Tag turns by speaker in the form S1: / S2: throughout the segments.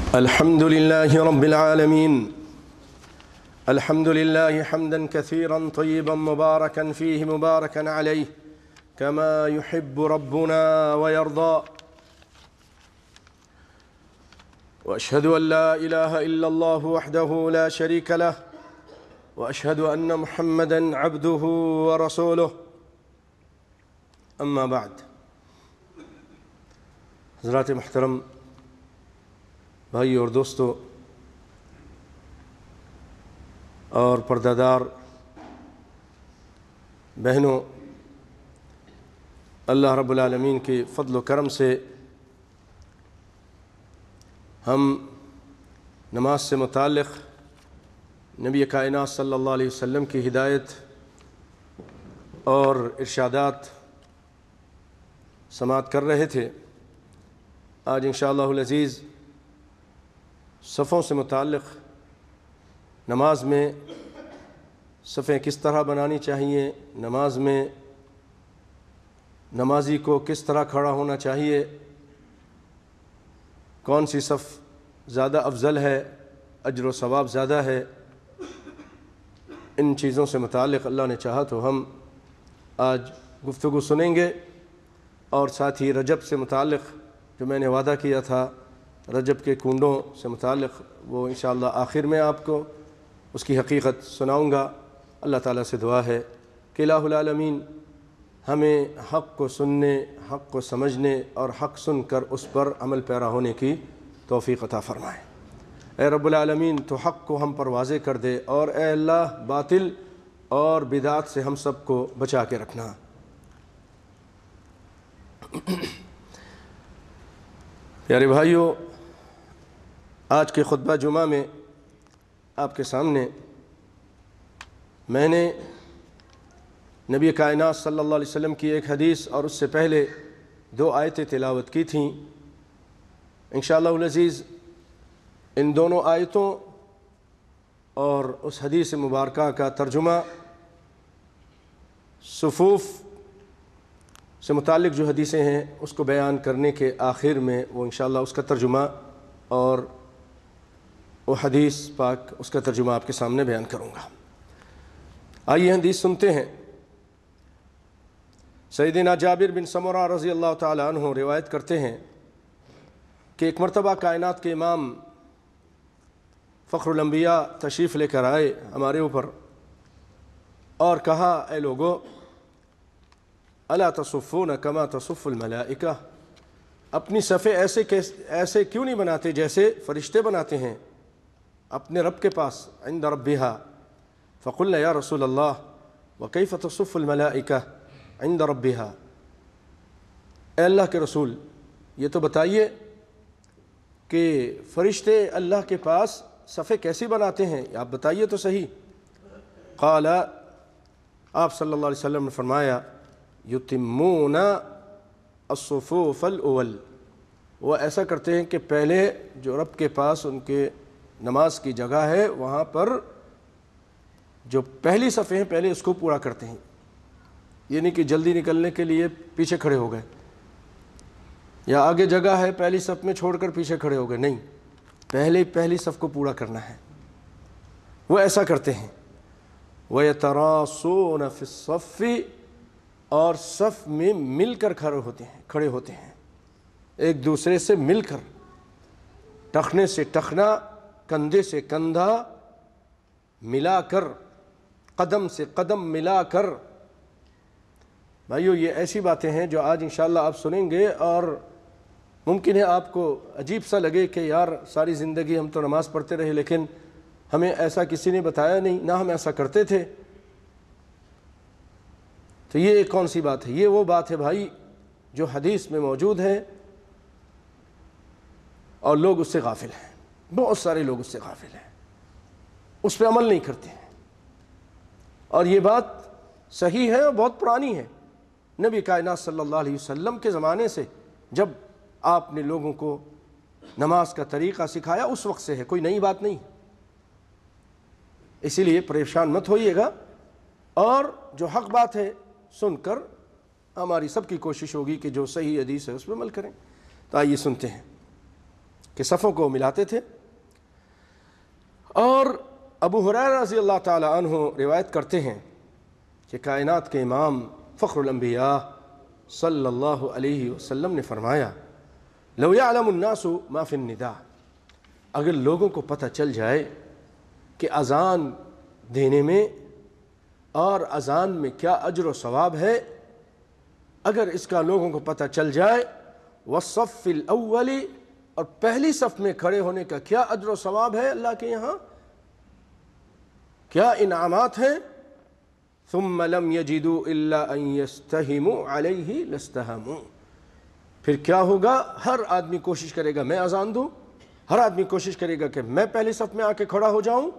S1: الحمد لله رب العالمين. الحمد لله حمدا كثيرا طيبا مباركا فيه مباركا عليه كما يحب ربنا ويرضى. وأشهد أن لا إله إلا الله وحده لا شريك له وأشهد أن محمدا عبده ورسوله. أما بعد. حضرات محترم بھائی اور دوستو اور پردہ بہنوں، اللہ رب العالمین کے فضل و کرم سے ہم نماز سے متعلق نبی کائنات صلی اللہ علیہ وسلم کی ہدایت اور ارشادات سماعت کر رہے تھے. آج انشاءاللہ العزیز صفوں سے متعلق نماز میں صفیں کس طرح بنانی چاہیے، نماز میں نمازی کو کس طرح کھڑا ہونا چاہیے، کون سی صف زیادہ افضل ہے، اجر و ثواب زیادہ ہے، ان چیزوں سے متعلق اللہ نے چاہا تو ہم آج گفتگو سنیں گے. اور ساتھ ہی رجب سے متعلق جو میں نے وعدہ کیا تھا رجب کے کنڈوں سے متعلق، وہ انشاءاللہ آخر میں آپ کو اس کی حقیقت سناؤں گا. اللہ تعالیٰ سے دعا ہے کہ الہ العالمین ہمیں حق کو سننے، حق کو سمجھنے اور حق سن کر اس پر عمل پیرا ہونے کی توفیق عطا فرمائے. اے رب العالمین تو حق کو ہم پر واضح کر دے، اور اے اللہ باطل اور بدعات سے ہم سب کو بچا کے رکھنا. پیارے بھائیو، آج کے خطبہ جمعہ میں آپ کے سامنے میں نے نبی کائنات صلی اللہ علیہ وسلم کی ایک حدیث اور اس سے پہلے 2 آیتیں تلاوت کی تھیں. انشاءاللہ العزیز ان دونوں آیتوں اور اس حدیث مبارکہ کا ترجمہ، صفوف سے متعلق جو حدیثیں ہیں اس کو بیان کرنے کے آخر میں وہ انشاءاللہ اس کا ترجمہ اور وہ حدیث پاک اس کا ترجمہ آپ کے سامنے بیان کروں گا. آئیے حدیث سنتے ہیں. سیدنا جابر بن سمرہ رضی اللہ تعالی عنہ روایت کرتے ہیں کہ ایک مرتبہ کائنات کے امام فخر الانبیاء تشریف لے کر آئے ہمارے اوپر اور کہا، اے لوگو، الا تصفون کما تصف الملائکہ، اپنی صفیں ایسے کیوں نہیں بناتے جیسے فرشتے بناتے ہیں اپنے رب کے پاس، عند ربها. فقلنا یا رسول اللہ وکیف تصف الملائکہ عند ربها، اے اللہ کے رسول یہ تو بتائیے کہ فرشتے اللہ کے پاس صفیں کیسی بناتے ہیں، آپ بتائیے تو صحیح. قال، آپ صلی اللہ علیہ وسلم نے فرمایا، یتمون الصفوف الاول، وہ ایسا کرتے ہیں کہ پہلے جو رب کے پاس ان کے نماز کی جگہ ہے وہاں پر جو پہلی صفیں ہیں پہلے اس کو پورا کرتے ہیں. یعنی کہ جلدی نکلنے کے لیے پیچھے کھڑے ہو گئے یا آگے جگہ ہے پہلی صف میں چھوڑ کر پیچھے کھڑے ہو گئے، نہیں، پہلی صف کو پورا کرنا ہے. وہ ایسا کرتے ہیں. وَيَتَرَاصُونَ فِي الصَّفِّ، اور صف میں مل کر کھڑے ہوتے ہیں ایک دوسرے سے مل کر، ٹخنے سے ٹخنا، کندھے سے کندھا ملا کر، قدم سے قدم ملا کر. بھائیو، یہ ایسی باتیں ہیں جو آج انشاءاللہ آپ سنیں گے اور ممکن ہے آپ کو عجیب سا لگے کہ یار ساری زندگی ہم تو نماز پڑھتے رہے لیکن ہمیں ایسا کسی نے بتایا نہیں، نہ ہم ایسا کرتے تھے. تو یہ ایک کون سی بات ہے؟ یہ وہ بات ہے بھائی جو حدیث میں موجود ہے اور لوگ اس سے غافل ہیں. بہت سارے لوگ اس سے غافل ہیں، اس پہ عمل نہیں کرتے ہیں. اور یہ بات صحیح ہے اور بہت پرانی ہے. نبی کائنات صلی اللہ علیہ وسلم کے زمانے سے جب آپ نے لوگوں کو نماز کا طریقہ سکھایا اس وقت سے ہے، کوئی نئی بات نہیں. اسی لیے پریشان مت ہوئیے گا، اور جو حق بات ہے سن کر ہماری سب کی کوشش ہوگی کہ جو صحیح حدیث ہے اس پہ عمل کریں. تو آئیے سنتے ہیں. کہ صفوں کو ملاتے تھے۔ اور ابو ہریرہ رضی اللہ تعالی عنہ روایت کرتے ہیں کہ کائنات کے امام فخر الانبیاء صلی اللہ علیہ وسلم نے فرمایا لو یعلم الناس ما فی النداء، اگر لوگوں کو پتہ چل جائے کہ اذان دینے میں اور اذان میں کیا اجر و ثواب ہے، اگر اس کا لوگوں کو پتہ چل جائے، والصف الاول، اور پہلی صف میں کھڑے ہونے کا کیا اجر و ثواب ہے اللہ کے یہاں، کیا انعامات ہیں، ثم لم یجدوا الا ان یستہموا علیہ لاستہموا، پھر کیا ہوگا، ہر آدمی کوشش کرے گا میں اذان دوں، ہر آدمی کوشش کرے گا کہ میں پہلی صف میں آ کے کھڑا ہو جاؤں،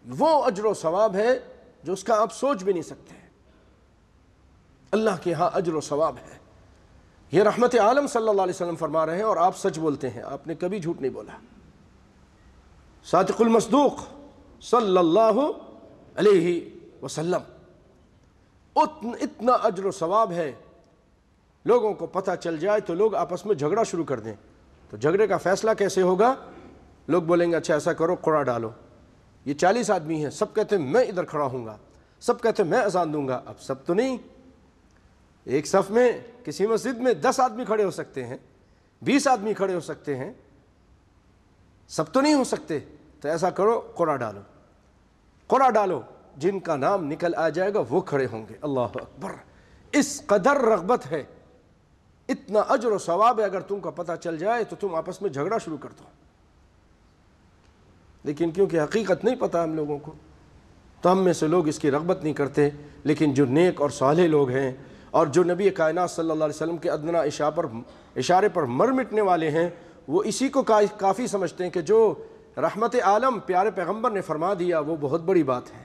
S1: وہ اجر و ثواب ہے جو اس کا آپ سوچ بھی نہیں سکتے، اللہ کے ہاں اجر و ثواب ہے۔ یہ رحمت عالم صلی اللہ علیہ وسلم فرما رہے ہیں، اور آپ سچ بولتے ہیں، آپ نے کبھی جھوٹ نہیں بولا۔ صادق المصدوق صلی اللہ علیہ وسلم، اتنا اجر و ثواب ہے، لوگوں کو پتہ چل جائے تو لوگ آپس میں جھگڑا شروع کر دیں، تو جھگڑے کا فیصلہ کیسے ہوگا، لوگ بولیں گے اچھا ایسا کرو قرعہ ڈالو، یہ 40 آدمی ہیں، سب کہتے ہیں میں ادھر کھڑا ہوں گا، سب کہتے ہیں میں اذان دوں گا، اب سب تو نہیں، ایک صف میں کسی مسجد میں 10 آدمی کھڑے ہو سکتے ہیں، 20 آدمی کھڑے ہو سکتے ہیں، سب تو نہیں ہو سکتے، تو ایسا کرو قرعہ ڈالو، قرعہ ڈالو، جن کا نام نکل آ جائے گا وہ کھڑے ہوں گے۔ اللہ اکبر، اس قدر رغبت ہے، اتنا اجر و ثواب ہے، اگر تم کو پتہ چل جائے تو تم آپس میں جھگڑا شروع کر دو، لیکن کیونکہ حقیقت نہیں پتہ ہم لوگوں کو، تو ہم میں سے لوگ اس کی رغبت نہیں کرتے، لیکن جو نیک اور صالح لوگ ہیں اور جو نبی کائنات صلی اللہ علیہ وسلم کے ادنیٰ اشارے پر مر مٹنے والے ہیں، وہ اسی کو کافی سمجھتے ہیں کہ جو رحمت عالم پیارے پیغمبر نے فرما دیا وہ بہت بڑی بات ہے،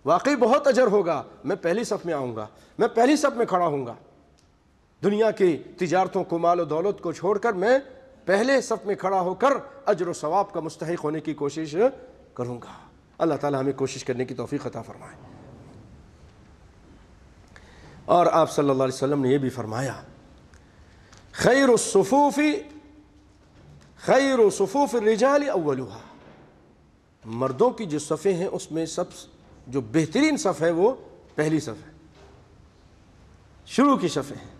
S1: واقعی بہت اجر ہوگا، میں پہلی صف میں آؤں گا، میں پہلی صف میں کھڑا ہوں گا، دنیا کی تجارتوں کو، مال و دولت کو چھوڑ کر میں پہلے صف میں کھڑا ہو کر اجر و ثواب کا مستحق ہونے کی کوشش کروں گا۔ اللہ تعالی ہمیں کوشش کرنے کی توفیق عطا فرمائے۔ اور آپ صلی اللہ علیہ وسلم نے یہ بھی فرمایا خیر صفوف الرجال اولها، مردوں کی جو صفیں ہیں اس میں سب جو بہترین صف ہے وہ پہلی صف ہے، شروع کی صفیں ہیں،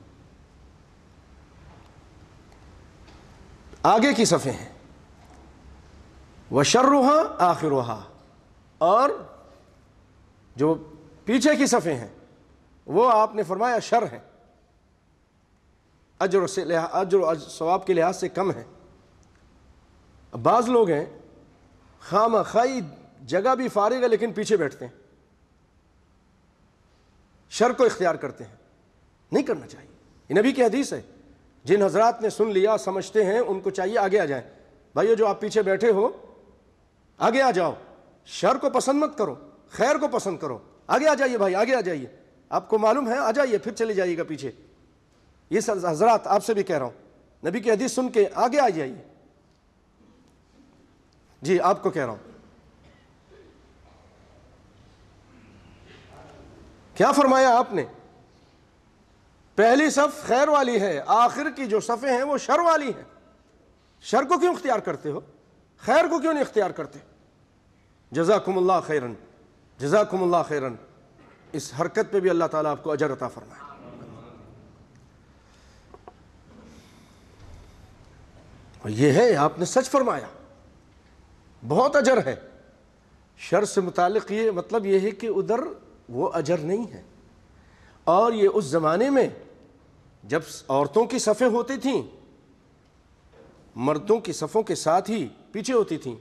S1: آگے کی صفیں ہیں، وشرها آخرها، اور جو پیچھے کی صفیں ہیں وہ آپ نے فرمایا شر ہے، اجر و ثواب کے لحاظ سے کم ہے۔ بعض لوگ ہیں خواہ جگہ بھی فارغ ہے لیکن پیچھے بیٹھتے ہیں، شر کو اختیار کرتے ہیں، نہیں کرنا چاہیے، یہ نبی کی حدیث ہے۔ جن حضرات نے سن لیا سمجھتے ہیں ان کو چاہیے آگے آ جائیں، بھائیو جو آپ پیچھے بیٹھے ہو آگے آ جاؤ، شر کو پسند مت کرو، خیر کو پسند کرو، آگے آ جائیے بھائی، آگے آ جائیے، آپ کو معلوم ہے آ جائیے، پھر چلے جائیے گا پیچھے۔ یہ حضرات آپ سے بھی کہہ رہا ہوں، نبی کی حدیث سن کے آگے آ جائیے، جی آپ کو کہہ رہا ہوں۔ کیا فرمایا آپ نے؟ پہلی صف خیر والی ہے، آخر کی جو صفیں ہیں وہ شر والی ہیں۔ شر کو کیوں اختیار کرتے ہو؟ خیر کو کیوں نہیں اختیار کرتے؟ جزاکم اللہ خیرن، جزاکم اللہ خیرن، اس حرکت پہ بھی اللہ تعالیٰ آپ کو اجر عطا فرمائے۔ اور یہ ہے، آپ نے سچ فرمایا، بہت اجر ہے۔ شر سے متعلق یہ مطلب یہ ہے کہ ادھر وہ اجر نہیں ہے، اور یہ اس زمانے میں جب عورتوں کی صفیں ہوتی تھیں مردوں کی صفوں کے ساتھ ہی پیچھے ہوتی تھیں،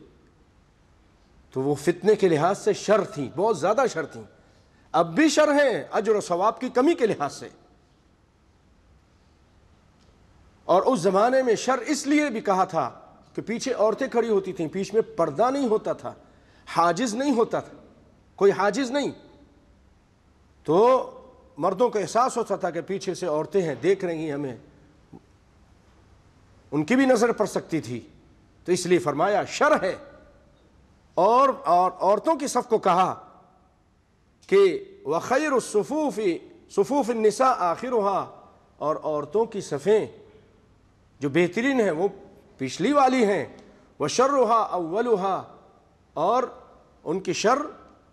S1: تو وہ فتنے کے لحاظ سے شر تھیں، بہت زیادہ شر تھیں، اب بھی شر ہیں اجر و ثواب کی کمی کے لحاظ سے۔ اور اس زمانے میں شر اس لیے بھی کہا تھا کہ پیچھے عورتیں کھڑی ہوتی تھیں، پیچھے میں پردہ نہیں ہوتا تھا، حاجز نہیں ہوتا تھا، کوئی حاجز نہیں، تو مردوں کو احساس ہوتا تھا کہ پیچھے سے عورتیں ہیں، دیکھ رہی ہیں ہمیں، ان کی بھی نظر پڑ سکتی تھی، تو اس لیے فرمایا شر ہے۔ اور عورتوں کی صف کو کہا کہ وَخَيْرُ الصُّفُوفِ صُفُوفِ النِّسَاء آخِرُهَا، اور عورتوں کی صفیں جو بہترین ہیں وہ پچھلی والی ہیں، وَشَرُّهَا أَوَّلُهَا، اور ان کی شر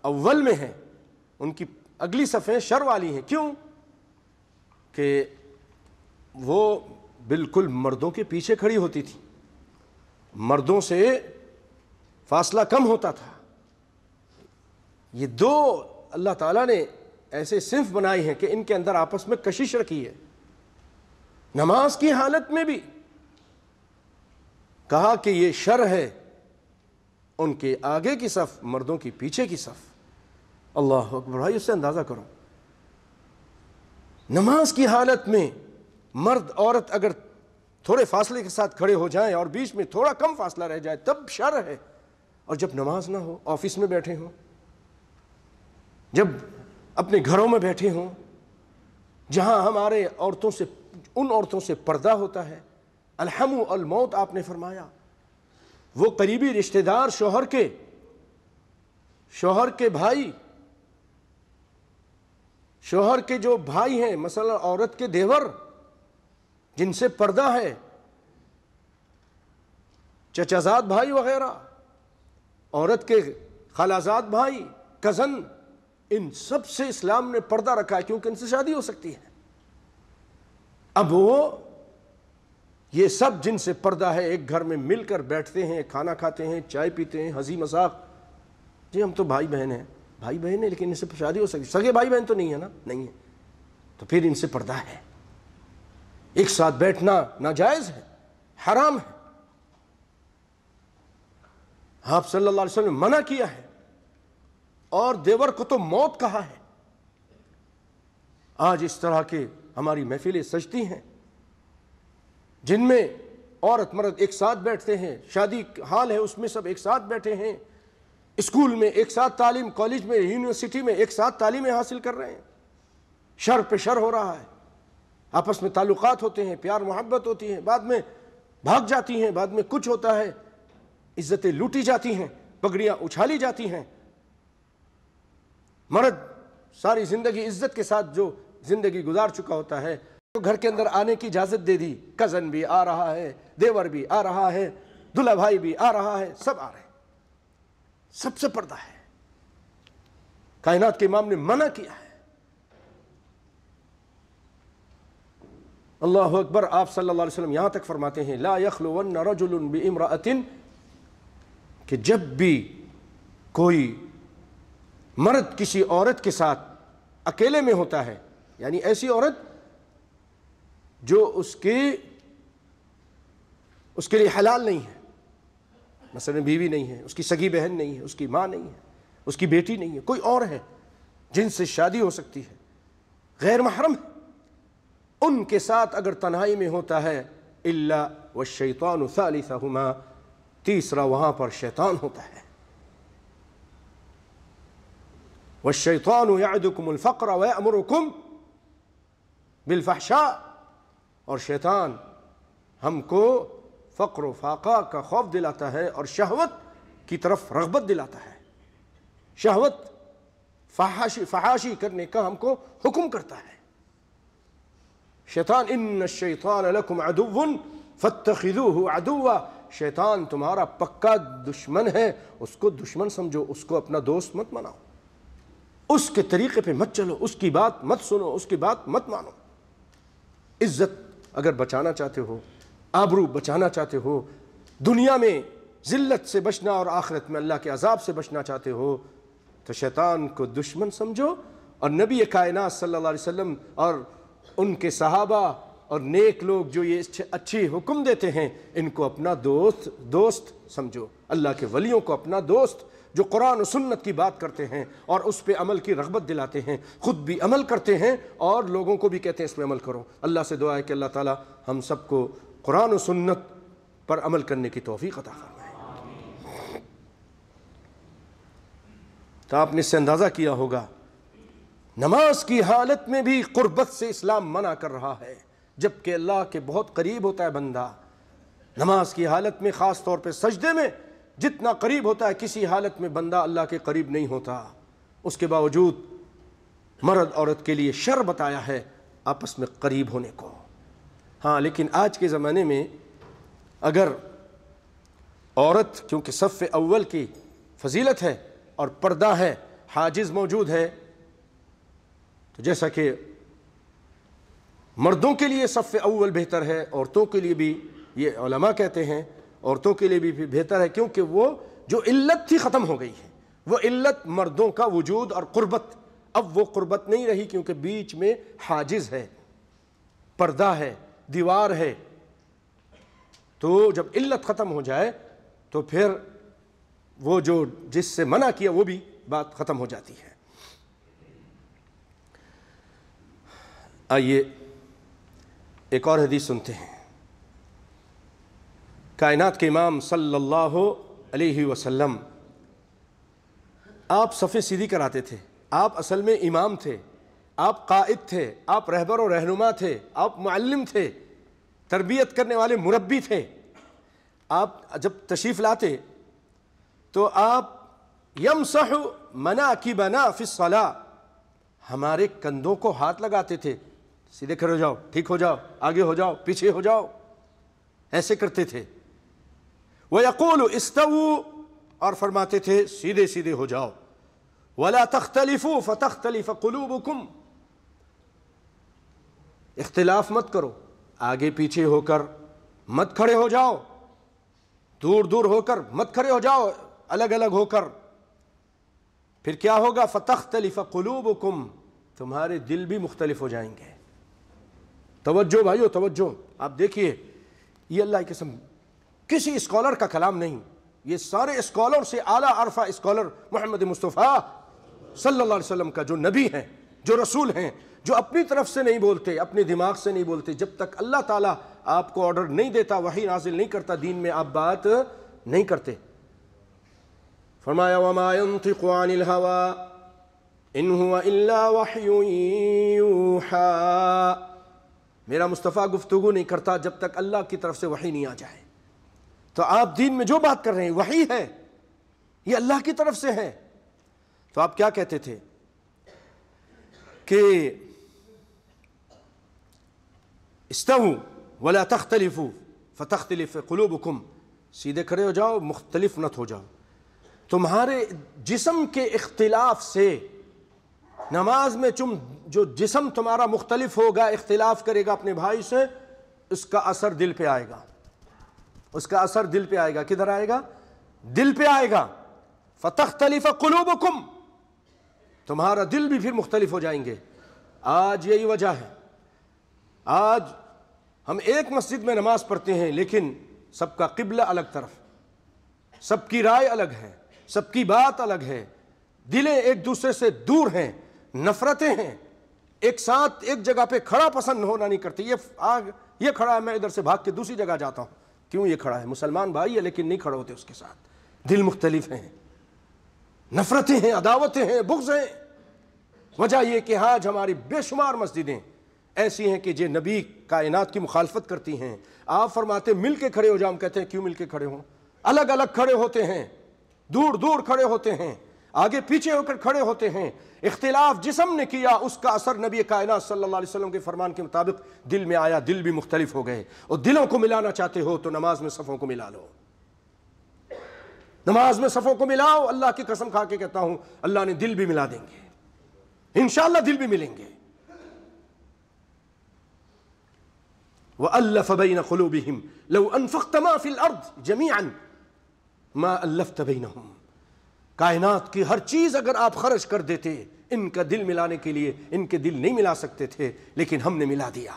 S1: اول میں ہے، ان کی اگلی صفیں شر والی ہیں۔ کیوں؟ کہ وہ بالکل مردوں کے پیچھے کھڑی ہوتی تھی، مردوں سے فاصلہ کم ہوتا تھا۔ یہ دو اللہ تعالیٰ نے ایسے صنف بنائی ہیں کہ ان کے اندر آپس میں کشش رکھی ہے۔ نماز کی حالت میں بھی کہا کہ یہ شر ہے، ان کے آگے کی صف مردوں کی پیچھے کی صف۔ اللہ اکبر بھائی، اس سے اندازہ کرو، نماز کی حالت میں مرد عورت اگر تھوڑے فاصلے کے ساتھ کھڑے ہو جائیں اور بیچ میں تھوڑا کم فاصلہ رہ جائے تب شر ہے، اور جب نماز نہ ہو، آفس میں بیٹھے ہوں، جب اپنے گھروں میں بیٹھے ہوں، جہاں ہمارے عورتوں سے، ان عورتوں سے پردہ ہوتا ہے، الحم الموت آپ نے فرمایا، وہ قریبی رشتہ دار شوہر کے بھائی، شوہر کے جو بھائی ہیں، مثلا عورت کے دیور جن سے پردہ ہے، چچازاد بھائی وغیرہ، عورت کے خالازاد بھائی، کزن، ان سب سے اسلام نے پردہ رکھا ہے، کیونکہ ان سے شادی ہو سکتی ہے۔ اب وہ یہ سب جن سے پردہ ہے ایک گھر میں مل کر بیٹھتے ہیں، کھانا کھاتے ہیں، چائے پیتے ہیں، ہنسی مذاق، جی ہم تو بھائی بہن ہیں لیکن ان سے شادی ہو سکتی، سگے بھائی بہن تو نہیں ہے نا، نہیں ہے، تو پھر ان سے پردہ ہے، ایک ساتھ بیٹھنا ناجائز ہے، حرام ہے۔ آپ صلی اللہ علیہ وسلم نے منع کیا ہے، اور دیور کو تو موت کہا ہے۔ آج اس طرح کے ہماری محفلیں سجتی ہیں جن میں عورت مرد ایک ساتھ بیٹھتے ہیں، شادی حال ہے اس میں سب ایک ساتھ بیٹھے ہیں، اسکول میں ایک ساتھ تعلیم، کالج میں، یونیورسٹی میں ایک ساتھ تعلیمیں حاصل کر رہے ہیں، شر پہ شر ہو رہا ہے، آپس میں تعلقات ہوتے ہیں، پیار محبت ہوتی ہے، بعد میں بھاگ جاتی ہیں، بعد میں کچھ ہوتا ہے، عزتیں لوٹی جاتی ہیں، پگڑیاں اچھالی جاتی ہیں۔ مرد ساری زندگی عزت کے ساتھ جو زندگی گزار چکا ہوتا ہے، تو گھر کے اندر آنے کی اجازت دے دی، کزن بھی آ رہا ہے، دیور بھی آ رہا ہے، دلہا بھائی بھی آ رہا ہے، سب آ رہے ہیں، سب سے پردہ ہے۔ کائنات کے امام نے منع کیا ہے۔ اللہ اکبر، آپ صلی اللہ علیہ وسلم یہاں تک فرماتے ہیں لا یخلون رجل بامرأۃ، کہ جب بھی کوئی مرد کسی عورت کے ساتھ اکیلے میں ہوتا ہے، یعنی ایسی عورت جو اس کے لیے حلال نہیں ہے، مثلا بیوی نہیں ہے، اس کی سگی بہن نہیں ہے، اس کی ماں نہیں ہے، اس کی بیٹی نہیں ہے، کوئی اور ہے جن سے شادی ہو سکتی ہے، غیر محرم ہے، ان کے ساتھ اگر تنہائی میں ہوتا ہے، الا والشیطان ثالثہما، تیسرا وہاں پر شیطان ہوتا ہے۔ والشیطان یعدکم الفقر ویأمرکم بالفحشاء، اور شیطان ہم کو فقر و فاقہ کا خوف دلاتا ہے اور شہوت کی طرف رغبت دلاتا ہے، شہوت فحاشی کرنے کا ہم کو حکم کرتا ہے۔ شیطان ان الشیطان لکم عدو فاتخذوہ عدوا، شیطان تمہارا پکا دشمن ہے، اس کو دشمن سمجھو، اس کو اپنا دوست مت بناؤ، اس کے طریقے پہ مت چلو، اس کی بات مت سنو، اس کی بات مت مانو۔ عزت اگر بچانا چاہتے ہو، آبرو بچانا چاہتے ہو، دنیا میں ذلت سے بچنا اور آخرت میں اللہ کے عذاب سے بچنا چاہتے ہو، تو شیطان کو دشمن سمجھو، اور نبی کائنات صلی اللہ علیہ وسلم اور ان کے صحابہ اور نیک لوگ جو یہ اچھی حکم دیتے ہیں، ان کو اپنا دوست سمجھو، اللہ کے ولیوں کو اپنا دوست، جو قرآن و سنت کی بات کرتے ہیں اور اس پہ عمل کی رغبت دلاتے ہیں، خود بھی عمل کرتے ہیں اور لوگوں کو بھی کہتے ہیں اس پہ عمل کرو۔ اللہ سے دعا ہے کہ اللہ تعالی ہم سب کو قرآن و سنت پر عمل کرنے کی توفیق عطا فرمائے۔ تو آپ نے اس سے اندازہ کیا ہوگا، نماز کی حالت میں بھی قربت سے اسلام منع کر رہا ہے، جبکہ اللہ کے بہت قریب ہوتا ہے بندہ۔ نماز کی حالت میں، خاص طور پہ سجدے میں جتنا قریب ہوتا ہے، کسی حالت میں بندہ اللہ کے قریب نہیں ہوتا۔ اس کے باوجود مرد عورت کے لیے شر بتایا ہے آپس میں قریب ہونے کو۔ ہاں، لیکن آج کے زمانے میں اگر عورت کیونکہ صف اول کی فضیلت ہے اور پردہ ہے، حاجز موجود ہے، تو جیسا کہ مردوں کے لیے صف اول بہتر ہے، عورتوں کے لیے بھی یہ علماء کہتے ہیں عورتوں کے لیے بھی بہتر ہے، کیونکہ وہ جو علت تھی ختم ہو گئی ہے، وہ علت مردوں کا وجود اور قربت، اب وہ قربت نہیں رہی کیونکہ بیچ میں حاجز ہے، پردہ ہے، دیوار ہے، تو جب علت ختم ہو جائے تو پھر وہ جو جس سے منع کیا وہ بھی بات ختم ہو جاتی ہے۔ آئیے ایک اور حدیث سنتے ہیں۔ کائنات کے امام صلی اللہ علیہ وسلم آپ صفیں سیدھی کراتے تھے، آپ اصل میں امام تھے، آپ قائد تھے، آپ رہبر و رہنما تھے، آپ معلم تھے، تربیت کرنے والے مربی تھے۔ آپ جب تشریف لاتے تو آپ یمسح مناکبنا فی الصلاۃ، ہمارے کندھوں کو ہاتھ لگاتے تھے، سیدھے کھڑے ہو جاؤ، ٹھیک ہو جاؤ، آگے ہو جاؤ، پیچھے ہو جاؤ، ایسے کرتے تھے۔ وَيَقُولُ اسْتَوُوا، اور فرماتے تھے سیدھے سیدھے ہو جاؤ۔ وَلَا تَخْتَلِفُوا فَتَخْتَلِفَ قُلُوبُكُمْ، اختلاف مت کرو، آگے پیچھے ہو کر مت کھڑے ہو جاؤ، دور دور ہو کر مت کھڑے ہو جاؤ، الگ الگ ہو کر، پھر کیا ہوگا؟ فَتَخْتَلِفَ قُلُوبُكُمْ، تمہارے دل بھی مختلف ہو جائیں گے۔ توجہ بھائیو، توجہ، آپ دیکھیے یہ اللہ کی قسم کسی اسکالر کا کلام نہیں، یہ سارے اسکالر سے اعلیٰ عرفہ اسکالر محمد مصطفیٰ صلی اللہ علیہ وسلم کا جو نبی ہیں، جو رسول ہیں، جو اپنی طرف سے نہیں بولتے، اپنے دماغ سے نہیں بولتے، جب تک اللہ تعالیٰ آپ کو آرڈر نہیں دیتا، وحی نازل نہیں کرتا، دین میں آپ بات نہیں کرتے۔ فرمایا وَمَا يَنطِقُ عَنِ الْهَوَىٰ إِنْ هُوَ إِلَّا وَحْيٌ يُوحَىٰ، میرا مصطفیٰ گفتگو نہیں کرتا جب تک اللہ کی طرف سے وحی نہیں آ جائے۔ تو آپ دین میں جو بات کر رہے ہیں وحی ہے، یہ اللہ کی طرف سے ہے۔ تو آپ کیا کہتے تھے کہ استووا ولا تختلفوا فتختلف قلوبکم، سیدھے کھڑے ہو جاؤ، مختلف نت ہو جاؤ۔ تمہارے جسم کے اختلاف سے نماز میں جو جسم تمہارا مختلف ہوگا، اختلاف کرے گا اپنے بھائی سے، اس کا اثر دل پہ آئے گا، اس کا اثر دل پہ آئے گا۔ کدھر آئے گا؟ دل پہ آئے گا۔ فتختلف قلوبکم، تمہارا دل بھی پھر مختلف ہو جائیں گے۔ آج یہی وجہ ہے، آج ہم ایک مسجد میں نماز پڑھتے ہیں لیکن سب کا قبلہ الگ طرف، سب کی رائے الگ ہے، سب کی بات الگ ہے، دلیں ایک دوسرے سے دور ہیں، نفرتیں ہیں، ایک ساتھ ایک جگہ پہ کھڑا پسند ہونا نہیں کرتے۔ یہ کھڑا ہے، میں ادھر سے بھاگ کے دوسری جگہ جاتا ہوں، کیوں یہ کھڑا ہے؟ مسلمان بھائی ہے لیکن نہیں کھڑے ہوتے اس کے ساتھ، دل مختلف ہیں، نفرتیں ہیں، عداوتیں ہیں، بغض ہیں۔ وجہ یہ کہ آج ہماری بے شمار مسجدیں ایسی ہیں کہ جو نبی کائنات کی مخالفت کرتی ہیں۔ آپ فرماتے مل کے کھڑے ہو جاؤ، ہم کہتے ہیں کیوں مل کے کھڑے ہوں؟ الگ الگ کھڑے ہوتے ہیں، دور دور کھڑے ہوتے ہیں، آگے پیچھے ہو کر کھڑے ہوتے ہیں۔ اختلاف جسم نے کیا، اس کا اثر نبی کائنات صلی اللہ علیہ وسلم کے فرمان کے مطابق دل میں آیا، دل بھی مختلف ہو گئے۔ اور دلوں کو ملانا چاہتے ہو تو نماز میں صفوں کو ملا لو، نماز میں صفوں کو ملاؤ۔ اللہ کی قسم کھا کے کہتا ہوں اللہ نے دل بھی ملا دیں گے، انشاءاللہ دل بھی ملیں گے۔ وَأَلَّفَ بَيْنَ قُلُوبِهِمْ لَوْ أَنفَقْتَ مَا فِي الْأَرْضِ جَمِيعًا مَا أَلَّفْتَ بَيْنَهُمْ، کائنات کی ہر چیز اگر آپ خرچ کر دیتے ان کا دل ملانے کے لیے، ان کے دل نہیں ملا سکتے تھے، لیکن ہم نے ملا دیا،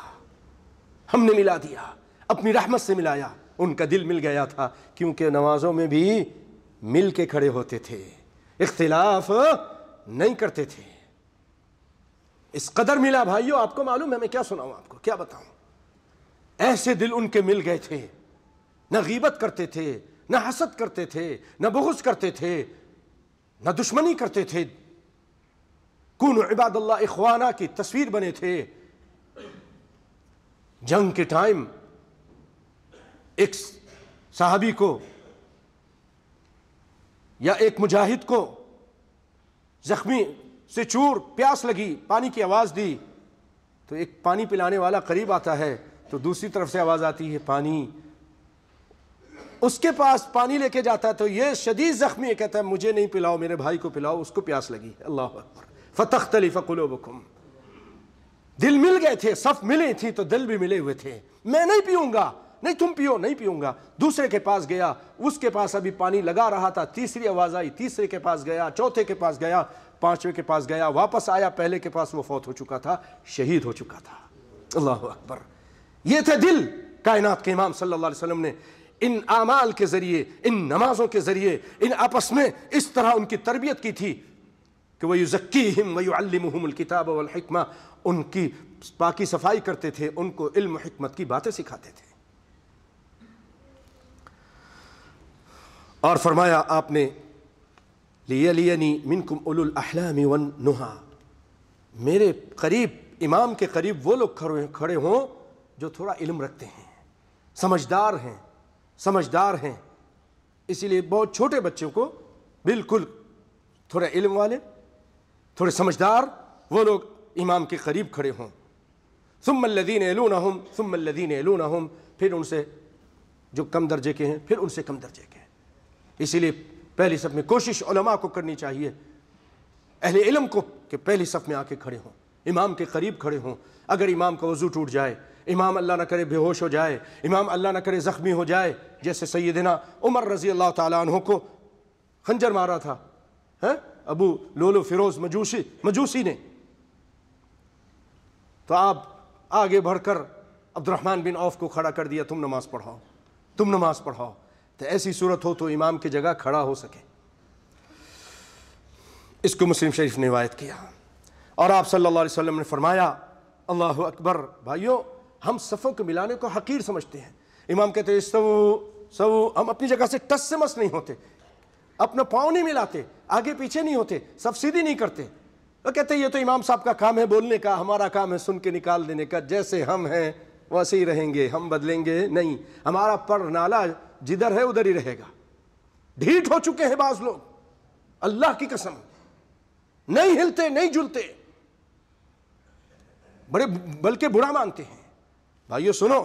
S1: ہم نے ملا دیا، اپنی رحمت سے ملایا، ان کا دل مل گیا تھا، کیونکہ نمازوں میں بھی مل کے کھڑے ہوتے تھے، اختلاف نہیں کرتے تھے۔ اس قدر ملا بھائیو، آپ کو معلوم ہے میں کیا سناؤں، آپ کو کیا بتاؤں، ایسے دل ان کے مل گئے تھے، نہ غیبت کرتے تھے، نہ حسد کرتے تھے، نہ بغض کرتے تھے، نہ دشمنی کرتے تھے۔ کونوا عباد اللہ اخوانا کی تصویر بنے تھے۔ جنگ کے ٹائم ایک صحابی کو یا ایک مجاہد کو زخمی سے چور، پیاس لگی، پانی کی آواز دی تو ایک پانی پلانے والا قریب آتا ہے تو دوسری طرف سے آواز آتی ہے پانی، اس کے پاس پانی لے کے جاتا ہے تو یہ شدید زخمی ہے، کہتا ہے مجھے نہیں پلاؤ، میرے بھائی کو پلاؤ، اس کو پیاس لگی. اللہ اکبر. فتختلف قلوبکم، دل مل گئے تھے، صف ملی تھی تو دل بھی ملے ہوئے تھے. میں نہیں پیوں گا، نہیں تم پیو، نہیں پیوں گا. دوسرے کے پاس گیا، اس کے پاس ابھی پانی لگا رہا تھا، تیسری آواز آئی، تیسرے کے پاس گیا، چوتھے کے پااس گیا، پانچویں کے پاس گیا، واپس آیا، پہلے کے پاس وہ فوت ہو چکا تھا، شہید ہو چکا تھا. اللہ اکبر. یہ تھے دل. کائنات کے امام صلی اللہ علیہ وسلم نے ان اعمال کے ذریعے، ان نمازوں کے ذریعے، ان آپس میں اس طرح ان کی تربیت کی تھی کہ وَيُزَكِّيهِمْ وَيُعَلِّمُهُمُ الْكِتَابَ وَالْحِكْمَةَ. ان کی پاکی صفائی کرتے تھے، ان کو علم و حکمت کی باتیں سکھاتے تھے. اور فرمایا آپ نے لِيَلِيَنِي مِنْكُمْ أُولُو الْأَحْلَامِ وَالنُّهَى، میرے قریب، امام کے قریب وہ لوگ کھڑے ہوں جو تھوڑا علم رکھتے ہیں، سمجھدار ہیں، سمجھدار ہیں. اسی لیے بہت چھوٹے بچوں کو بالکل تھوڑے علم والے، تھوڑے سمجھدار، وہ لوگ امام کے قریب کھڑے ہوں. ثم الذین یلونہم ثم الذین یلونہم، پھر ان سے جو کم درجے کے ہیں، پھر ان سے کم درجے کے ہیں. اسی لیے پہلی صف میں کوشش علماء کو کرنی چاہیے، اہل علم کو، کہ پہلی صف میں آ کے کھڑے ہوں، امام کے قریب کھڑے ہوں. اگر امام کا وضو ٹوٹ جائے، امام اللہ نہ کرے بے ہوش ہو جائے، امام اللہ نہ کرے زخمی ہو جائے، جیسے سیدنا عمر رضی اللہ تعالیٰ عنہ کو خنجر مارا تھا ابو لولو فیروز مجوسی نے، تو آپ آگے بڑھ کر عبد الرحمن بن عوف کو کھڑا کر دیا، تم نماز پڑھاؤ، تم نماز پڑھاؤ. تو ایسی صورت ہو تو امام کی جگہ کھڑا ہو سکے. اس کو مسلم شریف نے روایت کیا. اور آپ صلی اللہ علیہ وسلم نے فرمایا، اللہ اکبر. بھائیو، ہم صفوں کو ملانے کو حقیر سمجھتے ہیں. امام کہتے ہیں سو، ہم اپنی جگہ سے ٹس سے مس نہیں ہوتے، اپنا پاؤں نہیں ملاتے، آگے پیچھے نہیں ہوتے، صف سیدھی نہیں کرتے. وہ کہتے ہیں یہ تو امام صاحب کا کام ہے بولنے کا، ہمارا کام ہے سن کے نکال دینے کا. جیسے ہم ہیں ویسے ہی رہیں گے، ہم بدلیں گے نہیں. ہمارا پر نالا جدھر ہے ادھر ہی رہے گا. ڈھیٹ ہو چکے ہیں بعض لوگ، اللہ کی قسم، نہیں ہلتے، نہیں جلتے، بڑے بلکہ برا مانتے ہیں. بھائیو سنو،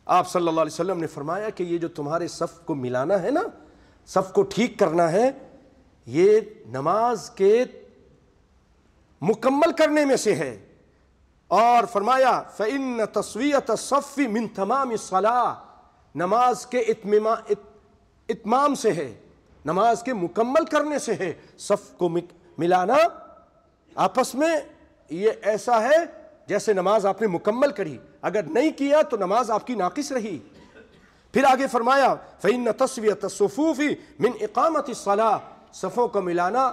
S1: آپ صلی اللہ علیہ وسلم نے فرمایا کہ یہ جو تمہارے صف کو ملانا ہے نا، صف کو ٹھیک کرنا ہے، یہ نماز کے مکمل کرنے میں سے ہے. اور فرمایا فَإِنَّ تَسْوِيَةَ الصَّفِّ مِن تَمَامِ الصَّلَاةِ، نماز کے اتمام سے ہے، نماز کے مکمل کرنے سے ہے. صف کو ملانا آپس میں یہ ایسا ہے جیسے نماز آپ نے مکمل کری، اگر نہیں کیا تو نماز آپ کی ناقص رہی. پھر آگے فرمایا فَإِنَّ تَسْوِيَةَ الصُّفُوفِ مِنْ إِقَامَةِ الصَّلَاةِ، صفوں کو ملانا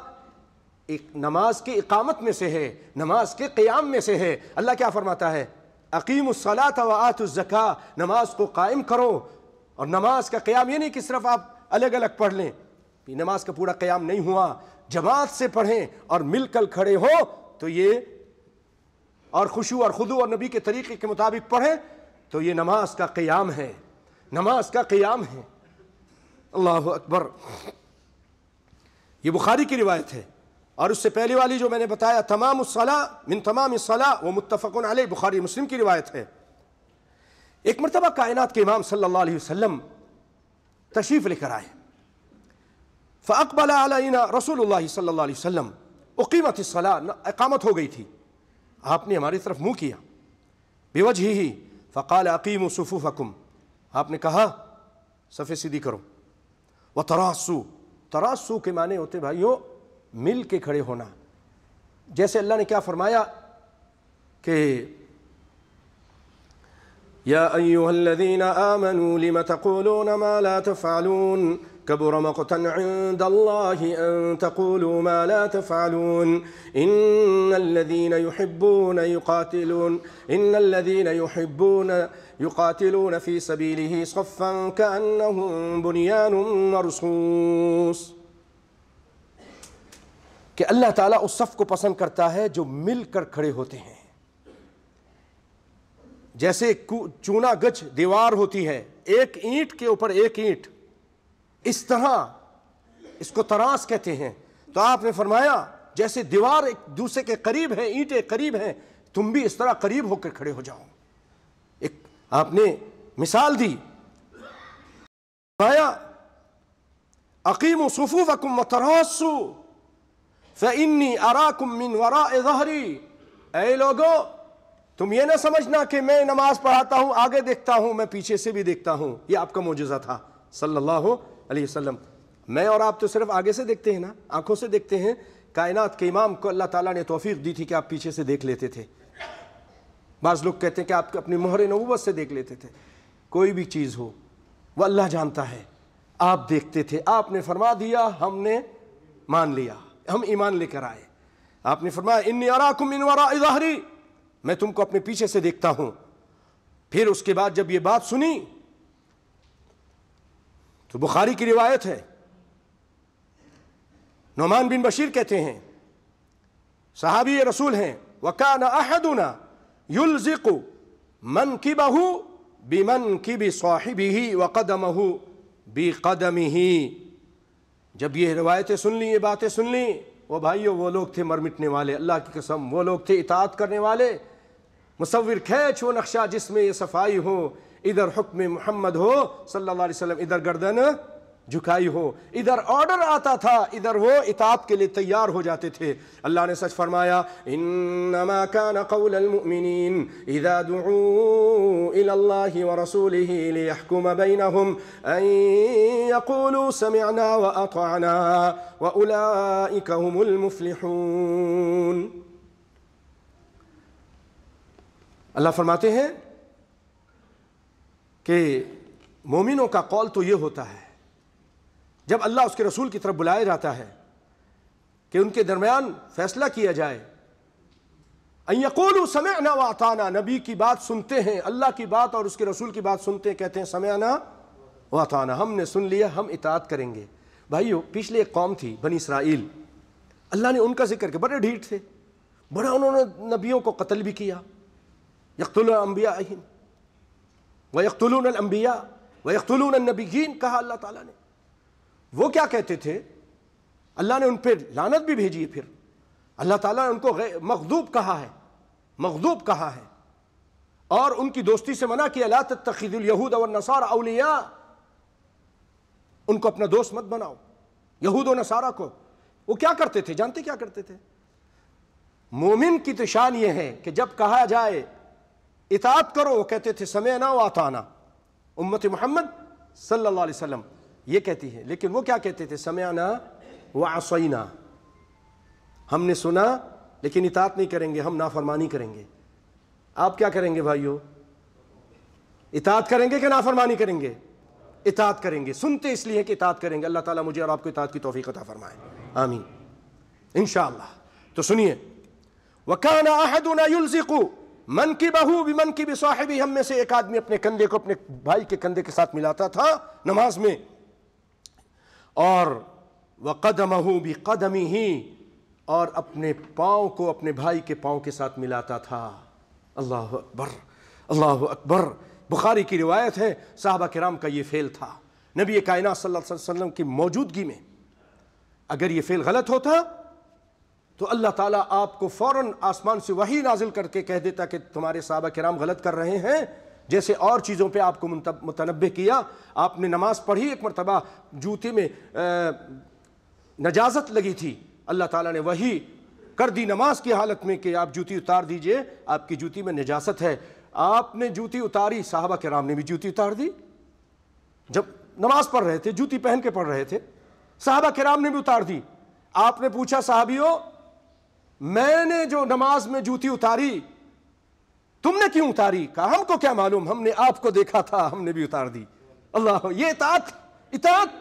S1: نماز کی اقامت میں سے ہے، نماز کے قیام میں سے ہے. اللہ کیا فرماتا ہے؟ اقیموا الصلاۃ وآتوا الزکاۃ، نماز کو قائم کرو. اور نماز کا قیام یہ نہیں کہ صرف آپ الگ الگ پڑھ لیں، نماز کا پورا قیام نہیں ہوا، جماعت سے پڑھیں اور مل کر کھڑے ہو تو یہ، اور خشوع اور خضوع اور نبی کے طریقے کے مطابق پڑھیں تو یہ نماز کا قیام ہے، نماز کا قیام ہے. اللہ اکبر. یہ بخاری کی روایت ہے. اور اس سے پہلے والی جو میں نے بتایا تمام الصلاۃ من تمام الصلاۃ وہ متفق علیہ، بخاری مسلم کی روایت ہے. ایک مرتبہ کائنات کے امام صلی اللہ علیہ وسلم تشریف لے کر آئے. فاقبل علینا رسول اللہ صلی اللہ علیہ وسلم، اقیمت الصلاۃ، اقامت ہو گئی تھی، آپ نے ہماری طرف منہ کیا، بوجہہ فقال اقیموا صفوفکم، آپ نے کہا صفیں سیدھی کرو. وتراصوا، تراصوا کے معنی ہوتے بھائیو مل کے کھڑے ہونا. جیسے اللہ نے کیا فرمایا کہ یا ایھا الذین آمنوا لم تقولون ما لا تفعلون کبر مقتا عند اللہ ان تقولوا ما لا تفعلون ان الذین یقاتلون فی سبیلہ صفا کأنہم بنیان مرصوص، کہ اللہ تعالیٰ اس صف کو پسند کرتا ہے جو مل کر کھڑے ہوتے ہیں. جیسے چونا گچ دیوار ہوتی ہے، ایک اینٹ کے اوپر ایک اینٹ، اس طرح اس کو تراس کہتے ہیں. تو آپ نے فرمایا جیسے دیوار ایک دوسرے کے قریب ہے، اینٹیں قریب ہیں، تم بھی اس طرح قریب ہو کر کھڑے ہو جاؤ. ایک آپ نے مثال دی فرمایا اقیموا صفوفکم وتراصوا فانی اراکم من وراء ظہری، اے لوگو تم یہ نہ سمجھنا کہ میں نماز پڑھاتا ہوں آگے دیکھتا ہوں، میں پیچھے سے بھی دیکھتا ہوں۔ یہ آپ کا معجزہ تھا صلی اللہ علیہ وسلم۔ میں اور آپ تو صرف آگے سے دیکھتے ہیں نا، آنکھوں سے دیکھتے ہیں، کائنات کے امام کو اللہ تعالیٰ نے توفیق دی تھی کہ آپ پیچھے سے دیکھ لیتے تھے۔ بعض لوگ کہتے ہیں کہ آپ اپنی مہر نبوت سے دیکھ لیتے تھے۔ کوئی بھی چیز ہو وہ اللہ جانتا ہے، آپ دیکھتے تھے، آپ نے فرما دیا، ہم نے مان لیا، ہم ایمان لے کر آئے۔ آپ نے فرمایا انی اراکم من وراء ظہری، میں تم کو اپنے پیچھے سے دیکھتا ہوں۔ پھر اس کے بعد جب یہ بات سنی تو بخاری کی روایت ہے، نعمان بن بشیر کہتے ہیں، صحابی رسول ہیں، وَكَانَ أَحَدُنَا يُلْزِقُ مَنْكِبَهُ بِمَنْكِبِ صَاحِبِهِ وَقَدَمَهُ بِقَدَمِهِ۔ جب یہ روایتیں سن لی، یہ باتیں سن لی، وہ بھائیو وہ لوگ تھے مرمٹنے والے، اللہ کی قسم وہ لوگ تھے اطاعت کرنے والے۔ مصور کھینچ وہ نقشہ جس میں یہ صفائی ہو، ادھر حکم محمد ہو صلی اللہ علیہ وسلم، ادھر گردن جھکائی ہو، ادھر آرڈر آتا تھا، ادھر وہ اطاعت کے لیے تیار ہو جاتے تھے۔ اللہ نے سچ فرمایا انما كان قول المؤمنین اذا دعوا الى اللہ ورسولہ لیحکم بینہم ان یقولوا سمعنا واطعنا واولئک هم المفلحون۔ اللہ فرماتے ہیں کہ مومنوں کا قول تو یہ ہوتا ہے جب اللہ اس کے رسول کی طرف بلایا جاتا ہے کہ ان کے درمیان فیصلہ کیا جائے، ان یقولوا سمعنا واطعنا، نبی کی بات سنتے ہیں، اللہ کی بات اور اس کے رسول کی بات سنتے ہیں، کہتے ہیں سمعنا واطعنا، ہم نے سن لیا، ہم اطاعت کریں گے۔ بھائیو پچھلے ایک قوم تھی بنی اسرائیل، اللہ نے ان کا ذکر کیا، بڑے ڈھیٹ تھے، بڑا انہوں نے نبیوں کو قتل بھی کیا، یقتلون انبیاءہم ویقتلون الانبیاء ویقتلون النبیین، کہا اللہ تعالیٰ نے۔ وہ کیا کہتے تھے؟ اللہ نے ان پہ لعنت بھی بھیجی، پھر اللہ تعالیٰ نے ان کو مغضوب کہا ہے، مغضوب کہا ہے، اور ان کی دوستی سے منع کیا، لا تتخذوا اليہود والنصارى اولیاء، ان کو اپنا دوست مت بناؤ، یہود و نصارہ کو۔ وہ کیا کرتے تھے؟ جانتے کیا کرتے تھے؟ مومن کی تو شان یہ ہے کہ جب کہا جائے اطاعت کرو، وہ کہتے تھے سمعنا واطعنا۔ امت محمد صلی اللہ علیہ وسلم یہ کہتی ہے، لیکن وہ کیا کہتے تھے؟ سمعنا وعصینا، ہم نے سنا لیکن اطاعت نہیں کریں گے، ہم نافرمانی کریں گے۔ آپ کیا کریں گے بھائیو؟ اطاعت کریں گے کہ نافرمانی کریں گے؟ اطاعت کریں گے، سنتے اس لیے کہ اطاعت کریں گے۔ اللہ تعالیٰ مجھے اور آپ کو اطاعت کی توفیق عطا فرمائے، آمین انشاءاللہ۔ تو سنیے، وَكَانَ أَحَدُنَا يُلْزِقُ مَنْكِبَهُ بِمَنْكِبِ صَاحِبِهِ، ہم میں سے ایک آدمی اپنے کندھے کو اپنے بھائی کے کندھے کے ساتھ ملاتا تھا نماز میں، اور وَقَدَمَهُ بِقَدَمِهِ، اور اپنے پاؤں کو اپنے بھائی کے پاؤں کے ساتھ ملاتا تھا۔ اللہ اکبر، اللہ اکبر۔ بخاری کی روایت ہے، صحابہ کرام کا یہ فعل تھا۔ نبی کائنات صلی اللہ علیہ وسلم کی موجودگی میں اگر یہ فعل غلط ہوتا تو اللہ تعالیٰ آپ کو فوراً آسمان سے وحی نازل کر کے کہہ دیتا کہ تمہارے صحابہ کرام غلط کر رہے ہیں، جیسے اور چیزوں پہ آپ کو متنبہ کیا۔ آپ نے نماز پڑھی، ایک مرتبہ جوتے میں نجاست لگی تھی، اللہ تعالیٰ نے وحی کر دی نماز کی حالت میں کہ آپ جوتی اتار دیجئے، آپ کی جوتی میں نجاست ہے۔ آپ نے جوتی اتاری، صحابہ کرام نے بھی جوتی اتار دی، جب نماز پڑھ رہے تھے، جوتی پہن کے پڑھ رہے تھے، صحابہ کرام نے بھی اتار دی۔ آپ نے پوچھا صحابیوں، میں نے جو نماز میں جوتی اتاری تم نے کیوں اتاری؟ کہا ہم کو کیا معلوم، ہم نے آپ کو دیکھا تھا، ہم نے بھی اتار دی۔ اللہ، یہ اطاعت۔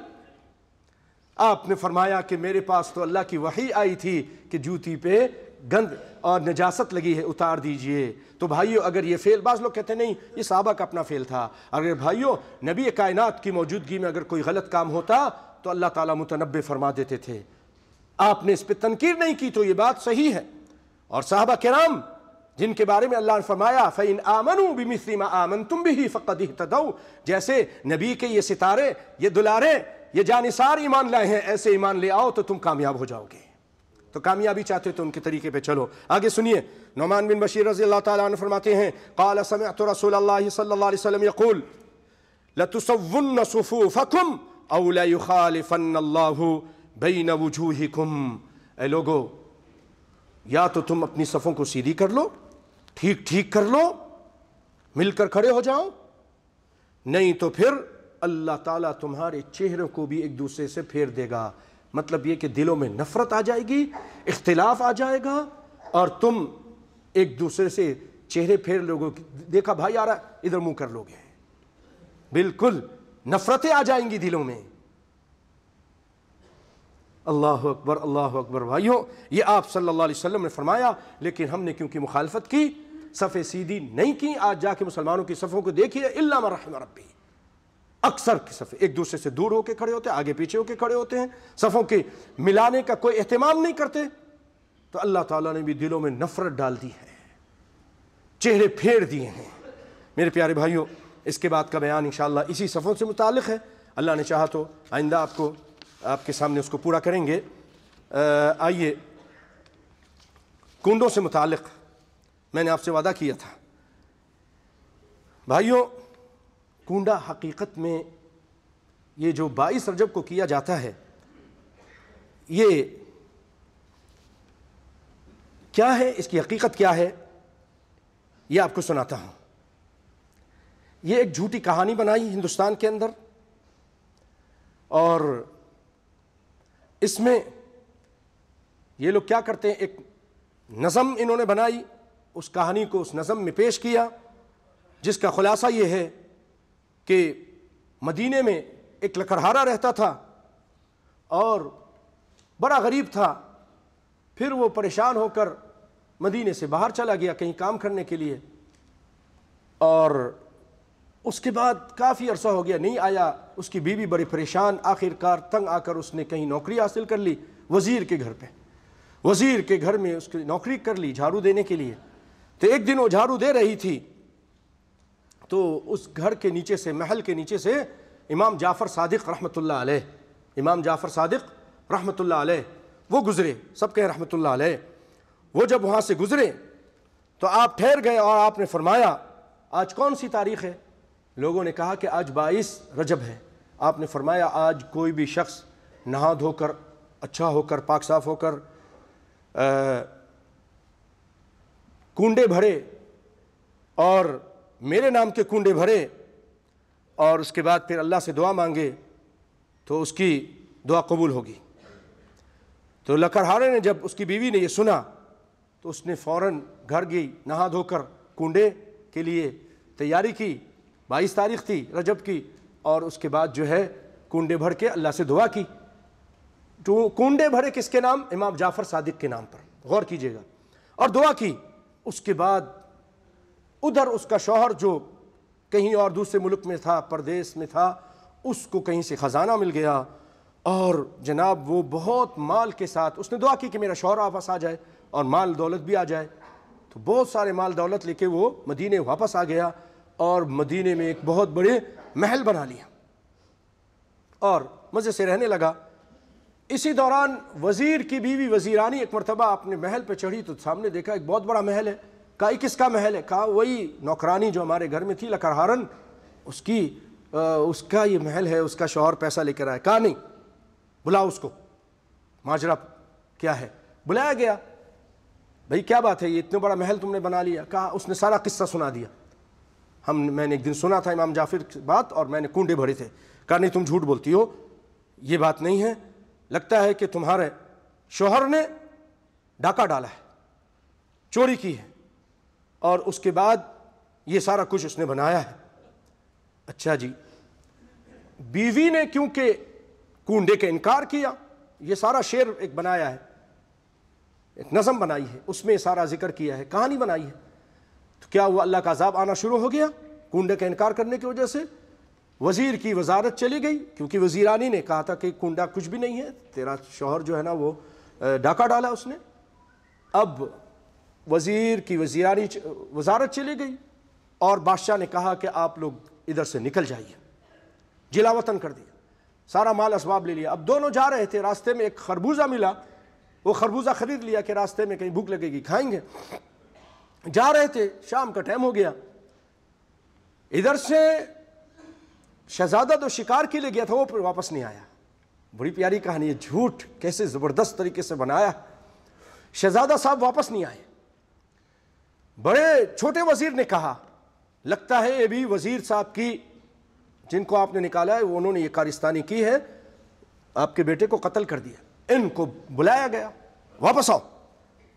S1: آپ نے فرمایا کہ میرے پاس تو اللہ کی وحی آئی تھی کہ جوتی پہ گند اور نجاست لگی ہے، اتار دیجئے۔ تو بھائیو اگر یہ فعل، بعض لوگ کہتے ہیں نہیں یہ صحابہ کا اپنا فعل تھا، اگر بھائیو نبی کائنات کی موجودگی میں اگر کوئی غلط کام ہوتا تو اللہ تعالیٰ متنبہ فرما دیتے تھے۔ آپ نے اس پہ تنقیر نہیں کی تو یہ بات صحیح ہے۔ اور صحابہ کرام جن کے بارے میں اللہ نے فرمایا فَإِنْ آمَنُوا بِمِثْلِ مَا آمَنْتُمْ بِهِ فَقَدْ اهْتَدَوْا، جیسے نبی کے یہ ستارے، یہ دلارے، یہ جانثار ایمان لائے ہیں، ایسے ایمان لے آؤ تو تم کامیاب ہو جاؤ گے۔ تو کامیابی چاہتے تو ان کے طریقے پہ چلو۔ آگے سنیے، نعمان بن بشیر رضی اللہ تعالیٰ عنہ فرماتے ہیں قال سمعت رسول اللہ صلی اللہ علیہ وسلم یقول لَتُسَوُّنَّ صُفُوفَكُمْ أَوْ لَيُخَالِفَنَّ اللَّهُ بَيْنَ وُجُوهِكُمْ، اے لوگو یا تو تم اپنی صفوں کو سیدھی کر لو، ٹھیک ٹھیک کر لو، مل کر کھڑے ہو جاؤ، نہیں تو پھر اللہ تعالیٰ تمہارے چہروں کو بھی ایک دوسرے سے پھیر دے گا۔ مطلب یہ کہ دلوں میں نفرت آ جائے گی، اختلاف آ جائے گا، اور تم ایک دوسرے سے چہرے پھیر لوگو، دیکھا بھائی آ رہا ہے ادھر منہ کر لوگے، بالکل نفرتیں آ جائیں گی دلوں میں۔ اللہ اکبر اللہ اکبر۔ بھائیوں یہ آپ صلی اللہ علیہ وسلم نے فرمایا، لیکن ہم نے کیونکہ مخالفت کی، صفیں سیدھی نہیں کی۔ آج جا کے مسلمانوں کی صفوں کو دیکھیے، الا من رحم ربی، اکثر کی صفیں ایک دوسرے سے دور ہو کے کھڑے ہوتے ہیں، آگے پیچھے ہو کے کھڑے ہوتے ہیں، صفوں کے ملانے کا کوئی اہتمام نہیں کرتے۔ تو اللہ تعالیٰ نے بھی دلوں میں نفرت ڈال دی ہے، چہرے پھیر دیے ہیں۔ میرے پیارے بھائیوں اس کے بعد کا بیان انشاءاللہ اسی صفوں سے متعلق ہے، اللہ نے چاہا تو آئندہ آپ کے سامنے اس کو پورا کریں گے۔ آئیے کنڈوں سے متعلق میں نے آپ سے وعدہ کیا تھا۔ بھائیوں کنڈا حقیقت میں یہ جو 22 رجب کو کیا جاتا ہے، یہ کیا ہے، اس کی حقیقت کیا ہے، یہ آپ کو سناتا ہوں۔ یہ ایک جھوٹی کہانی بنائی ہندوستان کے اندر، اور اس میں یہ لوگ کیا کرتے ہیں، ایک نظم انہوں نے بنائی، اس کہانی کو اس نظم میں پیش کیا، جس کا خلاصہ یہ ہے کہ مدینے میں ایک لکڑہارا رہتا تھا اور بڑا غریب تھا، پھر وہ پریشان ہو کر مدینے سے باہر چلا گیا کہیں کام کرنے کے لیے، اور اس کے بعد کافی عرصہ ہو گیا نہیں آیا، اس کی بیوی بڑی پریشان، آخر کار تنگ آ کر اس نے کہیں نوکری حاصل کر لی وزیر کے گھر پہ، وزیر کے گھر میں اس کی نوکری کر لی جھاڑو دینے کے لیے۔ تو ایک دن وہ جھاڑو دے رہی تھی تو اس گھر کے نیچے سے، محل کے نیچے سے امام جعفر صادق رحمۃ اللہ علیہ، امام جعفر صادق رحمۃ اللہ علیہ وہ گزرے، سب کہیں رحمۃ اللہ علیہ۔ وہ جب وہاں سے گزرے تو آپ ٹھہر گئے اور آپ نے فرمایا آج کون سی تاریخ ہے؟ لوگوں نے کہا کہ آج 22 رجب ہے۔ آپ نے فرمایا آج کوئی بھی شخص نہا دھو کر، اچھا ہو کر، پاک صاف ہو کر، کنڈے بھرے اور میرے نام کے کنڈے بھرے، اور اس کے بعد پھر اللہ سے دعا مانگے تو اس کی دعا قبول ہوگی۔ تو لکڑہارے نے جب اس کی بیوی نے یہ سنا تو اس نے فوراً گھر گئی، نہا دھو کر کنڈے کے لیے تیاری کی، 22 تاریخ تھی رجب کی، اور اس کے بعد جو ہے کنڈے بھر کے اللہ سے دعا کی۔ تو کنڈے بھرے کس کے نام؟ امام جعفر صادق کے نام پر، غور کیجئے گا، اور دعا کی۔ اس کے بعد ادھر اس کا شوہر جو کہیں اور دوسرے ملک میں تھا، پردیس میں تھا، اس کو کہیں سے خزانہ مل گیا، اور جناب وہ بہت مال کے ساتھ، اس نے دعا کی کہ میرا شوہر واپس آ جائے اور مال دولت بھی آ جائے، تو بہت سارے مال دولت لے کے وہ مدینے واپس آ گیا، اور مدینے میں ایک بہت بڑے محل بنا لیا اور مزے سے رہنے لگا۔ اسی دوران وزیر کی بیوی وزیرانی ایک مرتبہ اپنے محل پہ چڑھی تو سامنے دیکھا ایک بہت بڑا محل ہے۔ کہا یہ کس کا محل ہے؟ کہا وہی نوکرانی جو ہمارے گھر میں تھی لکڑہارن، اس کا یہ محل ہے، اس کا شوہر پیسہ لے کر آیا۔ کہا نہیں، بلاؤ اس کو، ماجرا کیا ہے؟ بلایا گیا، بھئی کیا بات ہے، یہ اتنا بڑا محل تم نے بنا لیا؟ کہا، اس نے سارا قصہ سنا دیا، میں نے ایک دن سنا تھا امام جعفر کی بات اور میں نے کنڈے بھرے تھے۔ کہا نہیں تم جھوٹ بولتی ہو، یہ بات نہیں ہے، لگتا ہے کہ تمہارے شوہر نے ڈاکہ ڈالا ہے، چوری کی ہے، اور اس کے بعد یہ سارا کچھ اس نے بنایا ہے۔ اچھا جی، بیوی نے کیونکہ کنڈے کا انکار کیا، یہ سارا شعر ایک بنایا ہے، ایک نظم بنائی ہے، اس میں سارا ذکر کیا ہے، کہانی بنائی ہے، تو کیا وہ اللہ کا عذاب آنا شروع ہو گیا کنڈے کا انکار کرنے کی وجہ سے؟ وزیر کی وزارت چلی گئی، کیونکہ وزیرانی نے کہا تھا کہ کنڈا کچھ بھی نہیں ہے، تیرا شوہر جو ہے نا وہ ڈاکہ ڈالا اس نے۔ اب وزیر کی وزیرانی وزارت چلی گئی اور بادشاہ نے کہا کہ آپ لوگ ادھر سے نکل جائیے، جلا وطن کر دیا، سارا مال اسباب لے لیا۔ اب دونوں جا رہے تھے، راستے میں ایک خربوزہ ملا، وہ خربوزہ خرید لیا کہ راستے میں کہیں بھوک لگے گی کھائیں گے۔ جا رہے تھے، شام کا ٹائم ہو گیا، ادھر سے شہزادہ تو شکار کے لیے گیا تھا، وہ پھر واپس نہیں آیا۔ بڑی پیاری کہانی ہے، جھوٹ کیسے زبردست طریقے سے بنایا۔ شہزادہ صاحب واپس نہیں آئے۔ بڑے چھوٹے وزیر نے کہا لگتا ہے یہ بھی وزیر صاحب کی جن کو آپ نے نکالا ہے انہوں نے یہ کارستانی کی ہے، آپ کے بیٹے کو قتل کر دیا۔ ان کو بلایا گیا، واپس آؤ،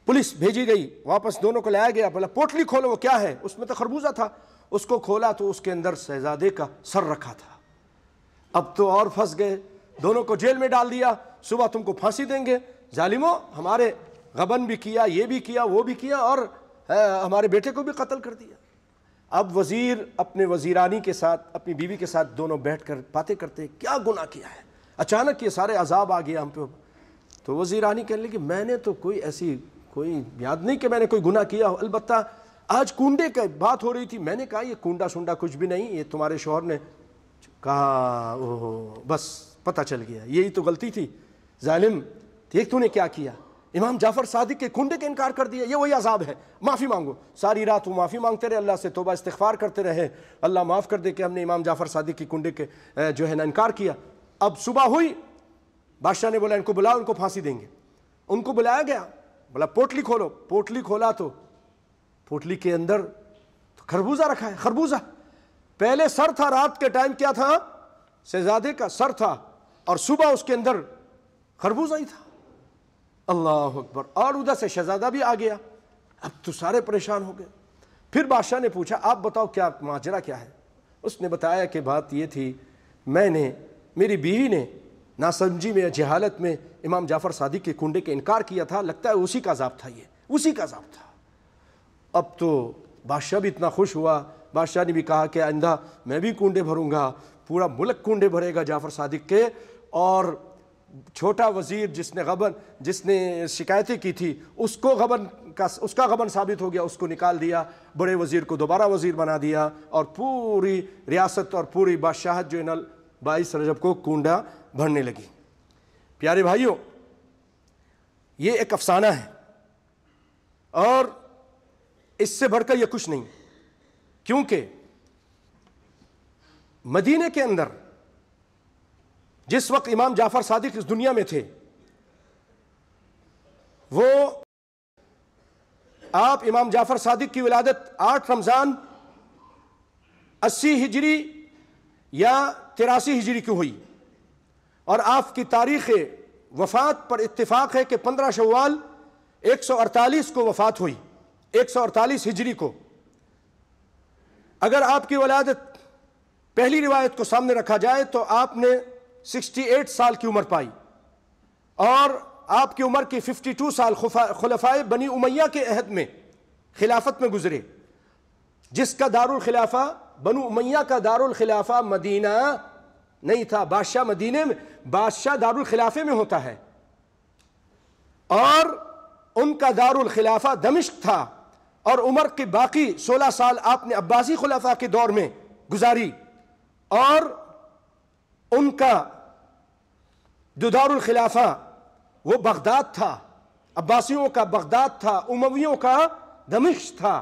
S1: پولیس بھیجی گئی، واپس دونوں کو لایا گیا۔ بولا پوٹلی کھولو، وہ کیا ہے؟ اس میں تو خربوزہ تھا۔ اس کو کھولا تو اس کے اندر شہزادے کا سر رکھا تھا۔ اب تو اور پھنس گئے، دونوں کو جیل میں ڈال دیا، صبح تم کو پھانسی دیں گے، ظالموں ہمارے غبن بھی کیا، یہ بھی کیا، وہ بھی کیا، اور ہمارے بیٹے کو بھی قتل کر دیا۔ اب وزیر اپنے وزیرانی کے ساتھ، اپنی بیوی کے ساتھ دونوں بیٹھ کر باتیں کرتے، کیا گناہ کیا ہے؟ اچانک یہ سارے عذاب آ گیا ہم پہ۔ تو وزیرانی کہنے لگی میں نے تو کوئی ایسی کوئی یاد نہیں کہ میں نے کوئی گناہ کیا ہو، البتہ آج کنڈے کی بات ہو رہی تھی، میں نے کہا یہ کنڈا سنڈا کچھ بھی نہیں، یہ تمہارے شوہر نے کہا اوہ بس پتہ چل گیا، یہی تو غلطی تھی، ظالم دیکھ تو نے کیا کیا، امام جعفر صادق کے کنڈے کا انکار کر دیا، یہ وہی عذاب ہے، معافی مانگو۔ ساری رات وہ معافی مانگتے رہے، اللہ سے توبہ استغفار کرتے رہے، اللہ معاف کر دے کہ ہم نے امام جعفر صادق کے کنڈے کے جو ہے نا انکار کیا۔ اب صبح ہوئی، بادشاہ نے بولا ان کو بلاؤ، ان کو پھانسی دیں گے۔ ان کو بلایا گیا، بولا پوٹلی کھولو۔ پوٹلی کھولا تو پوٹلی کے اندر خربوزہ رکھا ہے، خربوزہ پہلے سر تھا، رات کے ٹائم کیا تھا؟ شہزادے کا سر تھا، اور صبح اس کے اندر خربوزہ ہی تھا۔ اللہ اکبر۔ اور ادھر سے شہزادہ بھی آ گیا، اب تو سارے پریشان ہو گئے۔ پھر بادشاہ نے پوچھا آپ بتاؤ کیا ماجرا کیا ہے؟ اس نے بتایا کہ بات یہ تھی، میں نے، میری بیوی نے ناسمجھی میں، جہالت میں امام جعفر صادق کے کنڈے کے انکار کیا تھا، لگتا ہے اسی کا عذاب تھا، یہ اسی کا عذاب تھا۔ اب تو بادشاہ بھی اتنا خوش ہوا، بادشاہ نے بھی کہا کہ آئندہ میں بھی کنڈے بھروں گا، پورا ملک کنڈے بھرے گا جعفر صادق کے۔ اور چھوٹا وزیر جس نے شکایتیں کی تھی اس کا غبن ثابت ہو گیا، اس کو نکال دیا، بڑے وزیر کو دوبارہ وزیر بنا دیا، اور پوری ریاست اور پوری بادشاہت جو ہے نا 22 رجب کو کنڈا بھرنے لگی۔ پیارے بھائیوں، یہ ایک افسانہ ہے، اور اس سے بڑھ کر یہ کچھ نہیں، کیونکہ مدینے کے اندر جس وقت امام جعفر صادق اس دنیا میں تھے، وہ آپ امام جعفر صادق کی ولادت 8 رمضان 80 ہجری یا 83 ہجری کی ہوئی، اور آپ کی تاریخ وفات پر اتفاق ہے کہ 15 شوال 148 کو وفات ہوئی، 148 ہجری کو۔ اگر آپ کی ولادت پہلی روایت کو سامنے رکھا جائے تو آپ نے 68 سال کی عمر پائی، اور آپ کی عمر کی 52 سال خلفائے بنی امیہ کے عہد میں خلافت میں گزرے، جس کا دارالخلافہ بنو امیہ کا دارالخلافہ مدینہ نہیں تھا، بادشاہ مدینے میں، بادشاہ دارالخلافے میں ہوتا ہے، اور ان کا دارالخلافہ دمشق تھا، اور عمر کے باقی 16 سال آپ نے عباسی خلفاء کے دور میں گزاری، اور ان کا جو دارالخلافہ وہ بغداد تھا، عباسیوں کا بغداد تھا، امویوں کا دمشق تھا،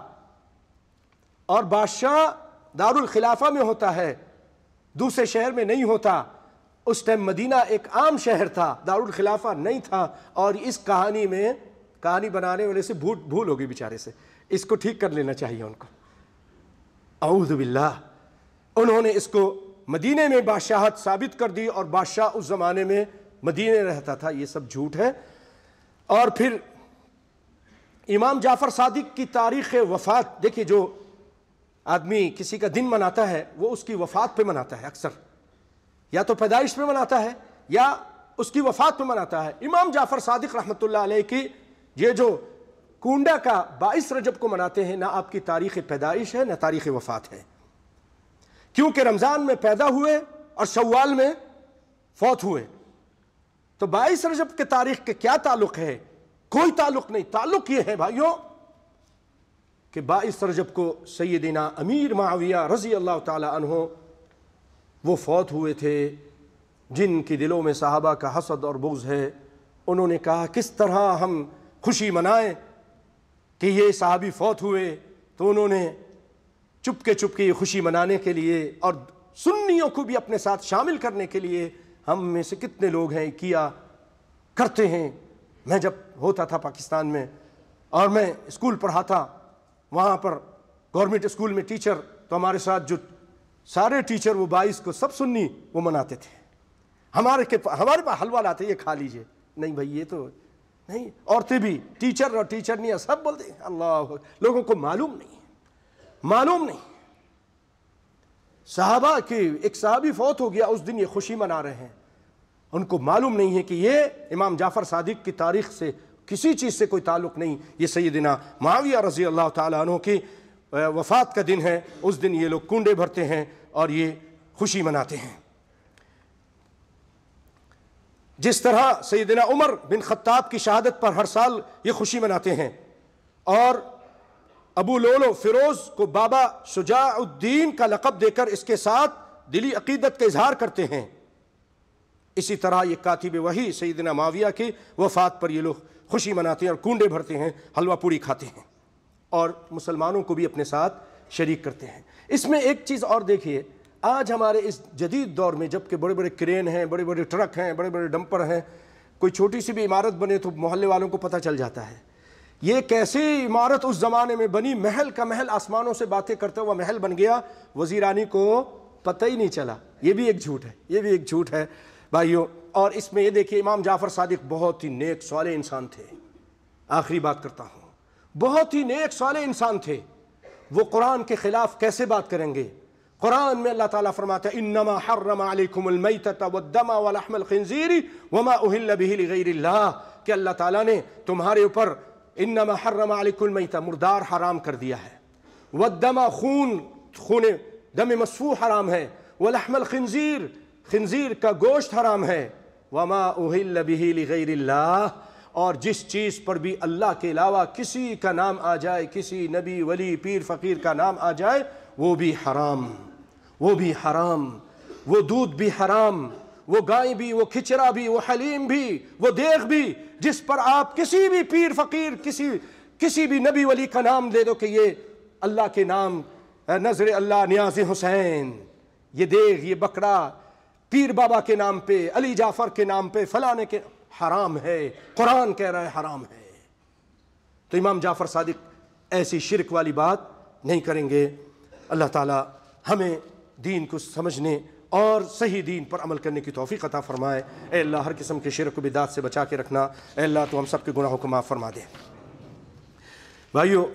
S1: اور بادشاہ دارالخلافہ میں ہوتا ہے، دوسرے شہر میں نہیں ہوتا۔ اس ٹائم مدینہ ایک عام شہر تھا، دارالخلافہ نہیں تھا، اور اس کہانی بنانے والے سے بھول ہوگی بیچارے سے، اس کو ٹھیک کر لینا چاہیے ان کو، اعوذ باللہ۔ انہوں نے اس کو مدینے میں بادشاہت ثابت کر دی، اور بادشاہ اس زمانے میں مدینے رہتا تھا، یہ سب جھوٹ ہے۔ اور پھر امام جعفر صادق کی تاریخ وفات دیکھیے، جو آدمی کسی کا دن مناتا ہے وہ اس کی وفات پہ مناتا ہے، اکثر یا تو پیدائش پہ مناتا ہے یا اس کی وفات پہ مناتا ہے۔ امام جعفر صادق رحمۃ اللہ علیہ کی یہ جو کنڈا کا 22 رجب کو مناتے ہیں، نہ آپ کی تاریخ پیدائش ہے نہ تاریخ وفات ہے، کیونکہ رمضان میں پیدا ہوئے اور شوال میں فوت ہوئے۔ تو 22 رجب کے تاریخ کے کیا تعلق ہے؟ کوئی تعلق نہیں۔ تعلق یہ ہے بھائیوں کہ 22 رجب کو سیدنا امیر معاویہ رضی اللہ تعالی عنہ وہ فوت ہوئے تھے، جن کی دلوں میں صحابہ کا حسد اور بغض ہے۔ انہوں نے کہا کس طرح ہم خوشی منائیں کہ یہ صحابی فوت ہوئے، تو انہوں نے چپ کے خوشی منانے کے لیے اور سنیوں کو بھی اپنے ساتھ شامل کرنے کے لیے ہم میں سے کتنے لوگ ہیں کیا کرتے ہیں. میں جب ہوتا تھا پاکستان میں اور میں اسکول پڑھاتا, وہاں پر گورنمنٹ اسکول میں ٹیچر, تو ہمارے ساتھ جو سارے ٹیچر وہ 22 کو سب سنی وہ مناتے تھے. ہمارے پاس حلوہ لاتے, یہ کھا لیجئے. نہیں بھائی یہ تو نہیں. عورتیں بھی ٹیچر اور ٹیچر نہیں سب بولتے ہیں اللہ. لوگوں کو معلوم نہیں. صحابہ کی ایک صحابی فوت ہو گیا, اس دن یہ خوشی منا رہے ہیں. ان کو معلوم نہیں ہے کہ یہ امام جعفر صادق کی تاریخ سے کسی چیز سے کوئی تعلق نہیں. یہ سیدنا معاویہ رضی اللہ تعالیٰ عنہ کی وفات کا دن ہے. اس دن یہ لوگ کنڈے بھرتے ہیں اور یہ خوشی مناتے ہیں. جس طرح سیدنا عمر بن خطاب کی شہادت پر ہر سال یہ خوشی مناتے ہیں, اور ابو لولو فیروز کو بابا شجاع الدین کا لقب دے کر اس کے ساتھ دلی عقیدت کا اظہار کرتے ہیں. اسی طرح یہ کاتب وحی سیدنا معاویہ کی وفات پر یہ لوگ خوشی مناتے ہیں اور کنڈے بھرتے ہیں, حلوہ پوری کھاتے ہیں, اور مسلمانوں کو بھی اپنے ساتھ شریک کرتے ہیں. اس میں ایک چیز اور دیکھیے, آج ہمارے اس جدید دور میں جب کہ بڑے بڑے کرین ہیں, بڑے بڑے ٹرک ہیں, بڑے بڑے ڈمپر ہیں, کوئی چھوٹی سی بھی عمارت بنے تو محلے والوں کو پتہ چل جاتا ہے. یہ کیسی عمارت اس زمانے میں بنی, محل کا محل, آسمانوں سے باتیں کرتا ہوا محل بن گیا, وزیرانی کو پتہ ہی نہیں چلا. یہ بھی ایک جھوٹ ہے بھائیوں. اور اس میں یہ دیکھیے امام جعفر صادق بہت ہی نیک صالح انسان تھے. آخری بات کرتا ہوں, بہت ہی نیک صالح انسان تھے. وہ قرآن کے خلاف کیسے بات کریں گے؟ قرآن میں اللہ تعالیٰ فرماتا ہے انما حرم علیکم المیتۃ والدم ولحم الخنزیر وما اہل بہ لغیر اللہ, کہ اللہ تعالیٰ نے تمہارے اوپر انما حرم علیکم المیتۃ مردار حرام کر دیا ہے, والدم خون دم مسفوح حرام ہے, ولحم الخنزیر خنزیر کا گوشت حرام ہے, وما اہل بہ لغیر اللہ, اور جس چیز پر بھی اللہ کے علاوہ کسی کا نام آ جائے, کسی نبی ولی پیر فقیر کا نام آ جائے, وہ بھی حرام. وہ دودھ بھی حرام, وہ گائے بھی, وہ کھچڑا بھی, وہ حلیم بھی, وہ دیغ بھی, جس پر آپ کسی بھی پیر فقیر کسی بھی نبی ولی کا نام دے دو کہ یہ اللہ کے نام, نظر اللہ نیاز حسین, یہ دیغ, یہ بکرا پیر بابا کے نام پہ, علی جعفر کے نام پہ, فلانے کے, حرام ہے. قرآن کہہ رہا ہے حرام ہے. تو امام جعفر صادق ایسی شرک والی بات نہیں کریں گے. اللہ تعالی ہمیں دین کو سمجھنے اور صحیح دین پر عمل کرنے کی توفیق عطا فرمائے. اے اللہ ہر قسم کے شرک و بدعت سے بچا کے رکھنا. اے اللہ تو ہم سب کے گناہوں کو معاف فرما دے. بھائیو,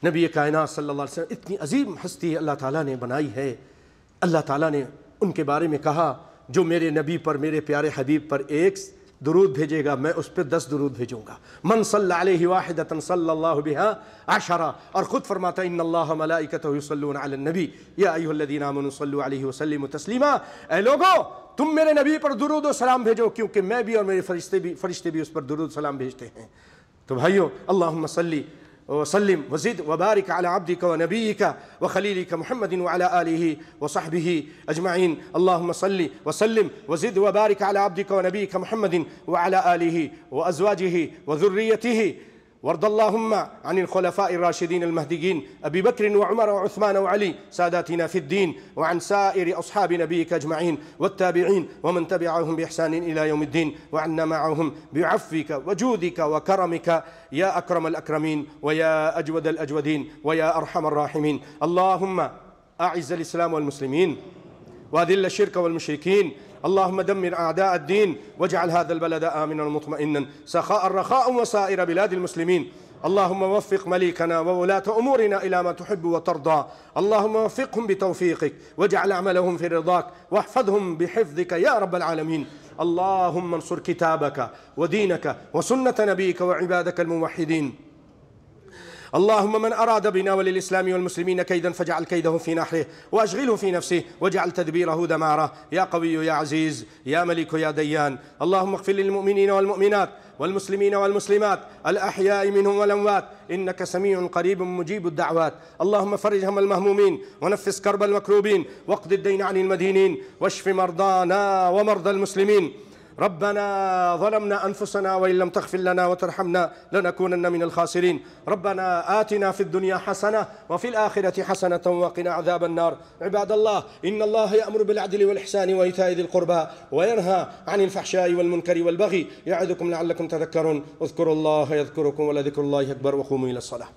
S1: نبی کائنات صلی اللہ علیہ وسلم اتنی عظیم ہستی اللہ تعالیٰ نے بنائی ہے. اللہ تعالیٰ نے ان کے بارے میں کہا جو میرے نبی پر, میرے پیارے حبیب پر ایک درود بھیجے گا میں اس پہ 10 درود بھیجوں گا. من صلی علیہ واحدۃ صلی اللہ بہا 10. اور خود فرماتا ان اللہ ملائکتہ یصلون علی النبی یا ایھا الذین آمنوا صلوا علیہ وسلموا تسلیما. اے لوگو تم میرے نبی پر درود و سلام بھیجو, کیونکہ میں بھی اور میرے فرشتے بھی اس پر درود و سلام بھیجتے ہیں. تو بھائیو, اللہم صلی وسلم وزد وبارك على عبدك ونبيك وخليلك محمد وعلى آله وصحبه أجمعين. اللهم صل وسلم وزد وبارك على عبدك ونبيك محمد وعلى آله وأزواجه وذريته. وارض اللهم عن الخلفاء الراشدين المهديين أبي بكر وعمر وعثمان وعلي ساداتنا في الدين, وعن سائر أصحاب نبيك أجمعين والتابعين ومن تبعهم بإحسان إلى يوم الدين, وعنا معهم بعفوك وجودك وكرمك يا أكرم الأكرمين ويا أجود الأجودين ويا أرحم الراحمين. اللهم أعز الإسلام والمسلمين وأذل الشرك والمشركين. اللهم دمر أعداء الدين واجعل هذا البلد آمنا مطمئنا سخاء رخاء وسائر بلاد المسلمين. اللهم وفق مليكنا وولاة أمورنا إلى ما تحب وترضى. اللهم وفقهم بتوفيقك واجعل عملهم في رضاك واحفظهم بحفظك يا رب العالمين. اللهم انصر كتابك ودينك وسنة نبيك وعبادك الموحدين. اللهم من أراد بنا وللإسلام والمسلمين كيدا فاجعل كيده في نحره وأشغله في نفسه واجعل تدبيره دماره. يا قوي يا عزيز يا ملك يا ديان. اللهم اغفر للمؤمنين والمؤمنات والمسلمين والمسلمات الأحياء منهم والأموات إنك سميع قريب مجيب الدعوات. اللهم فرج هم المهمومين ونفس كرب المكروبين واقض الدين عن المدينين واشف مرضانا ومرضى المسلمين. ربنا ظلمنا أنفسنا وإن لم تغفر لنا وترحمنا لنكونن من الخاسرين. ربنا آتنا في الدنيا حسنة وفي الآخرة حسنة وقنا عذاب النار. عباد الله، إن الله يأمر بالعدل والإحسان وإيتاء ذي القربى وينهى عن الفحشاء والمنكر والبغي يعظكم لعلكم تذكرون. اذكروا الله يذكركم ولذكر الله أكبر وقوموا إلى الصلاة.